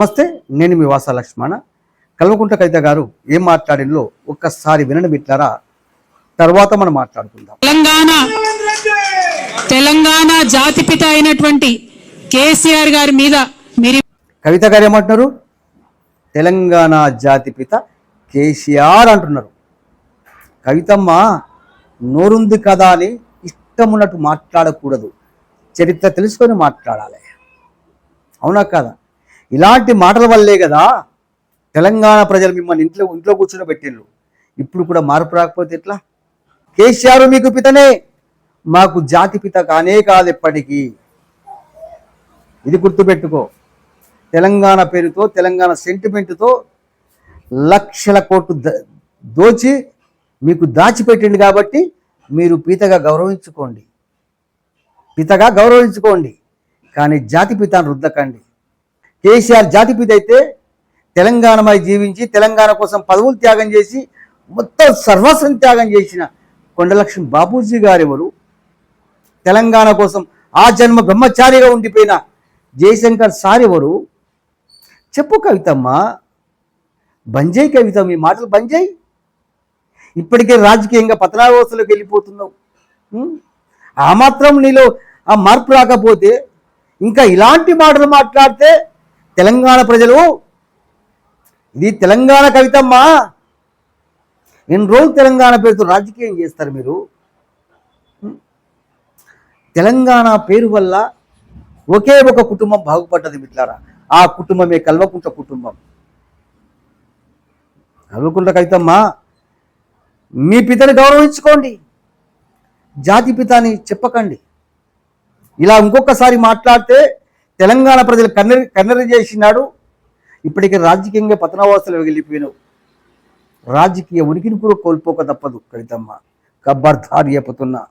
నమస్తే, నేను మీ వాసా లక్ష్మణ. కల్వకుంట్ల కవిత గారు ఏం మాట్లాడినలో ఒక్కసారి వినండి మిత్రులారా, తర్వాత మనం మాట్లాడుకుందాం. తెలంగాణ జాతిపిత అయినటువంటి కేసీఆర్ గారి మీద మీరు కవిత గారు ఏమంటున్నారు? తెలంగాణ జాతిపిత కేసీఆర్ అంటున్నారు. కవితమ్మ నోరుంది కదా అని ఇష్టం ఉన్నట్టు మాట్లాడకూడదు, చరిత్ర తెలుసుకొని మాట్లాడాలి. అవునా కదా? ఇలాంటి మాటల వల్లే కదా తెలంగాణ ప్రజలు మిమ్మల్ని ఇంట్లో కూర్చొని పెట్టిండ్రు. ఇప్పుడు కూడా మార్పు రాకపోతే ఎట్లా? కేసీఆర్ మీకు పితనే, మాకు జాతి పిత కానే కాదు ఎప్పటికీ. ఇది గుర్తుపెట్టుకో. తెలంగాణ పేరుతో, తెలంగాణ సెంటిమెంటుతో లక్షల కోట్లు దోచి మీకు దాచిపెట్టింది కాబట్టి మీరు పితగా గౌరవించుకోండి, కానీ జాతి పితాన్ని రుద్దకండి. కేసీఆర్ జాతిపిత అయితే తెలంగాణమై జీవించి తెలంగాణ కోసం పదవులు త్యాగం చేసి మొత్తం సర్వస్వం త్యాగం చేసిన కొండలక్ష్మి బాపూజీ గారు ఎవరు? తెలంగాణ కోసం ఆ జన్మ బ్రహ్మచారిగా ఉండిపోయిన జయశంకర్ సార్ ఎవరు? చెప్పు కవితమ్మ, బంజాయి కవిత, మీ మాటలు బంజాయి. ఇప్పటికే రాజకీయంగా పతనావస్థలోకి వెళ్ళిపోతున్నావు. ఆ మాత్రం నీలో ఆ మార్పు రాకపోతే ఇంకా ఇలాంటి మాటలు మాట్లాడితే తెలంగాణ ప్రజలు, ఇది తెలంగాణ కవితమ్మ, ఎన్ని రోజులు తెలంగాణ పేరుతో రాజకీయం చేస్తారు మీరు? తెలంగాణ పేరు వల్ల ఒకే ఒక కుటుంబం బాగుపడ్డది మిత్రులారా, ఆ కుటుంబమే కల్వకుంట్ల కుటుంబం. కల్వకుంట్ల కవితమ్మ, మీ పితని గౌరవించుకోండి, జాతి పితాని చెప్పకండి. ఇలా ఇంకొకసారి మాట్లాడితే తెలంగాణ ప్రజలు కన్నెర చేసినాడు. ఇప్పటికే రాజకీయంగా పతనావస్థలో వెళ్ళిపోయినావు. రాజకీయ ఉనికిని కూడా కోల్పోక తప్పదు కవితమ్మ. ఖబర్దార్ చెప్పుతున్నా.